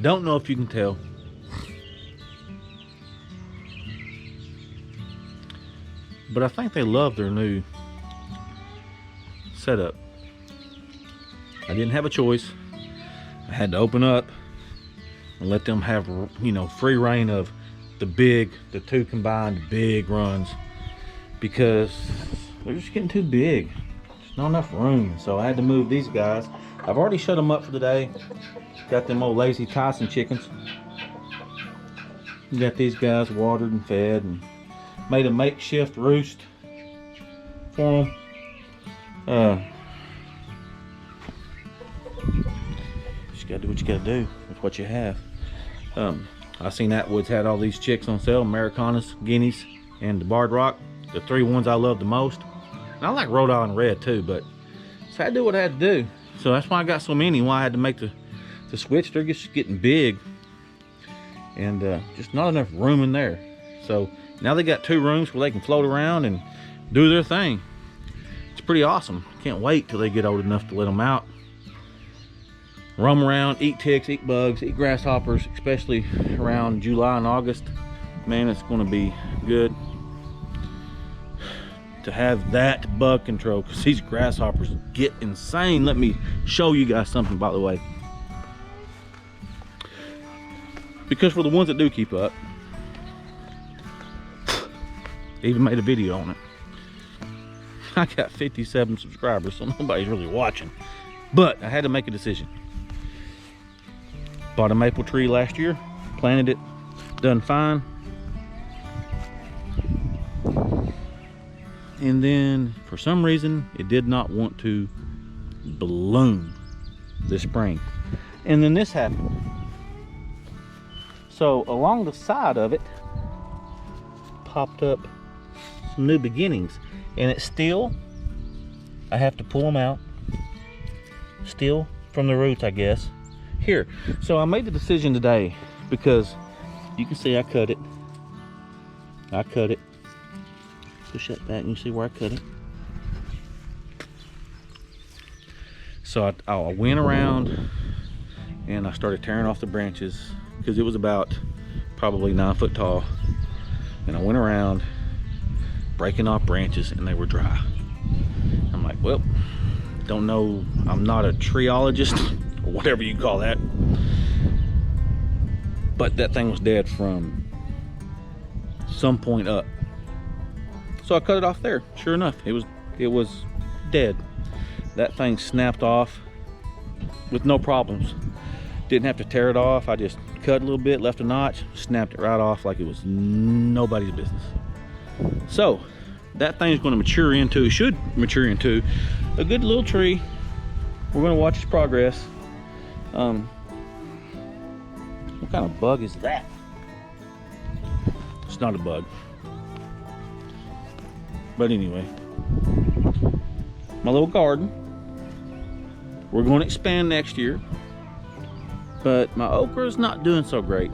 don't know if you can tell, but I think they love their new setup. I didn't have a choice. I had to open up and let them have, you know, free reign of the two combined big runs, because they're just getting too big. There's not enough room. So I had to move these guys. I've already shut them up for the day. Got them old lazy Tyson chickens. Got these guys watered and fed, and made a makeshift roost for them. Just gotta do what you gotta do with what you have. I seen Atwood's had all these chicks on sale, Americanas, Guineas, and the Barred Rock, the three ones I love the most. And I like Rhode Island Red too, but so I had to do what I had to do. So that's why I got so many, why I had to make the switch. They're just getting big, and just not enough room in there. So now they got 2 rooms where they can float around and do their thing. It's pretty awesome. Can't wait till they get old enough to let them out. Roam around, eat ticks, eat bugs, eat grasshoppers, especially around July and August. Man, it's gonna be good to have that bug control, because these grasshoppers get insane. Let me show you guys something, by the way. Because for the ones that do keep up, I even made a video on it. I got 57 subscribers, so nobody's really watching. But I had to make a decision. Bought a maple tree last year, planted it, done fine. And then for some reason, it did not want to bloom this spring. And then this happened. So along the side of it popped up some new beginnings, and it's still, I have to pull them out, still from the roots, I guess. Here, so I made the decision today, because you can see I cut it. Push that back and you see where I cut it. So I went around and I started tearing off the branches, because it was about probably 9 foot tall. And I went around breaking off branches, and they were dry. I'm like, well, don't know, I'm not a treeologist or whatever you call that, but that thing was dead from some point up. So I cut it off there. Sure enough, it was dead. That thing snapped off with no problems. Didn't have to tear it off. I just cut a little bit, left a notch, snapped it right off like it was nobody's business. So that thing's going to should mature into a good little tree. We're going to watch its progress. What kind of bug is that? It's not a bug. But anyway, my little garden. We're going to expand next year. But my okra is not doing so great.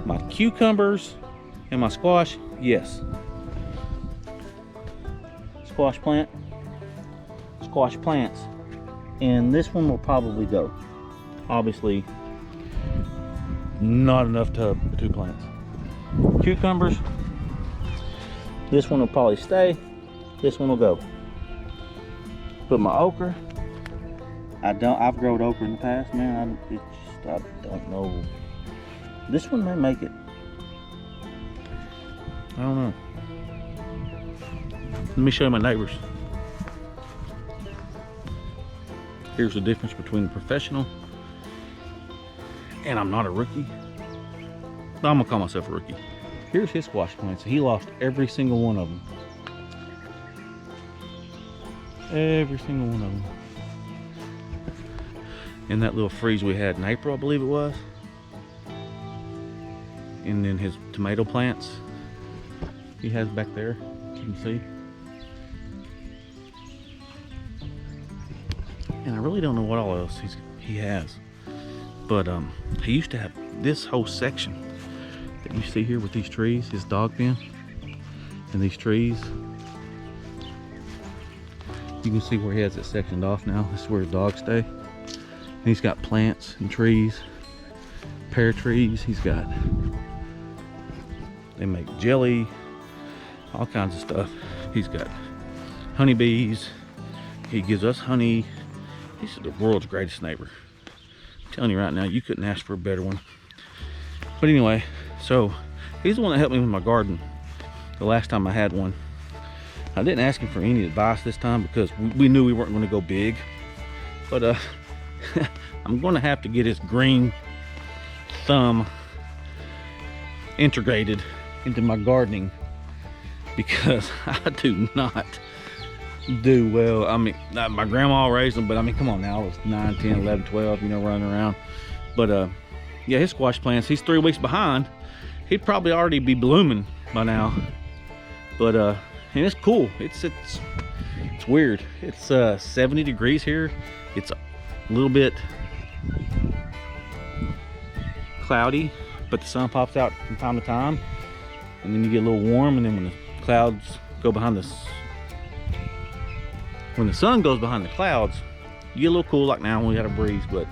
My cucumbers and my squash, yes. Squash plants. And this one will probably go. Obviously, not enough tub for 2 plants. Cucumbers, this one will probably stay. This one will go. But my okra, I've grown okra in the past, man. I don't know. This one may make it. I don't know. Let me show you my neighbors. Here's the difference between a professional and I'm not a rookie. But I'm gonna call myself a rookie. Here's his squash plants. He lost every single one of them. Every single one of them. In that little freeze we had in April, I believe it was. And then his tomato plants he has back there, you can see. And I really don't know what all else he has. But he used to have this whole section that you see here with these trees, his dog pen, and these trees. You can see where he has it sectioned off now. This is where his dogs stay. And he's got plants and trees pear trees. They make jelly, all kinds of stuff. He's got honeybees. He gives us honey. He's the world's greatest neighbor. I'm telling you right now, you couldn't ask for a better one. But anyway, so he's the one that helped me with my garden the last time I had one. I didn't ask him for any advice this time because we knew we weren't going to go big. But I'm going to have to get his green thumb integrated into my gardening because I do not do well. I mean, my grandma raised them, but I mean, come on now, I was 9, 10, 11, 12, you know, running around. But yeah, his squash plants, he's 3 weeks behind. He'd probably already be blooming by now. But and it's cool. It's weird. It's 70 degrees here. It's a little bit cloudy, but the sun pops out from time to time, and then you get a little warm, and then when the clouds go behind when the sun goes behind the clouds, you get a little cool like now when we got a breeze. But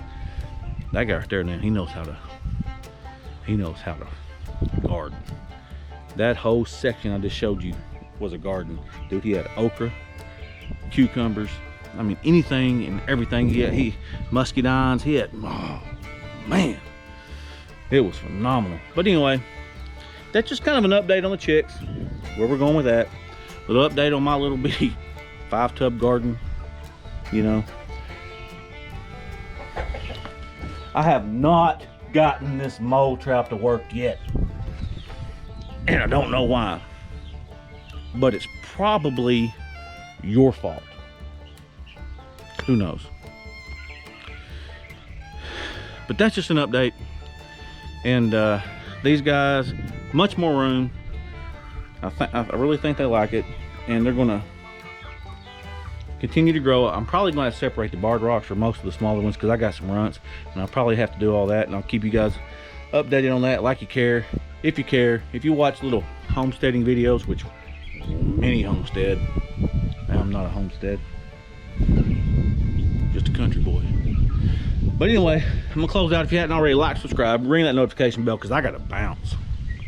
that guy right there, now he knows how to garden. That whole section I just showed you was a garden. Dude, he had okra, cucumbers, I mean anything and everything. He muscadines, he had, oh man, it was phenomenal. But anyway, that's just kind of an update on the chicks, where we're going with that. A little update on my little bitty 5-tub garden, you know. I have not gotten this mole trap to work yet, and I don't know why, but it's probably your fault. Who knows? But that's just an update. And these guys, much more room. I really think they like it, and they're gonna continue to grow. I'm probably going to separate the barred rocks for most of the smaller ones because I got some runts, and I'll probably have to do all that, and I'll keep you guys updated on that like you care. If you watch little homesteading videos, which many homestead. I'm not a homestead, just a country boy. But anyway, I'm gonna close out. If you hadn't already, like, subscribe, ring that notification bell because I gotta bounce.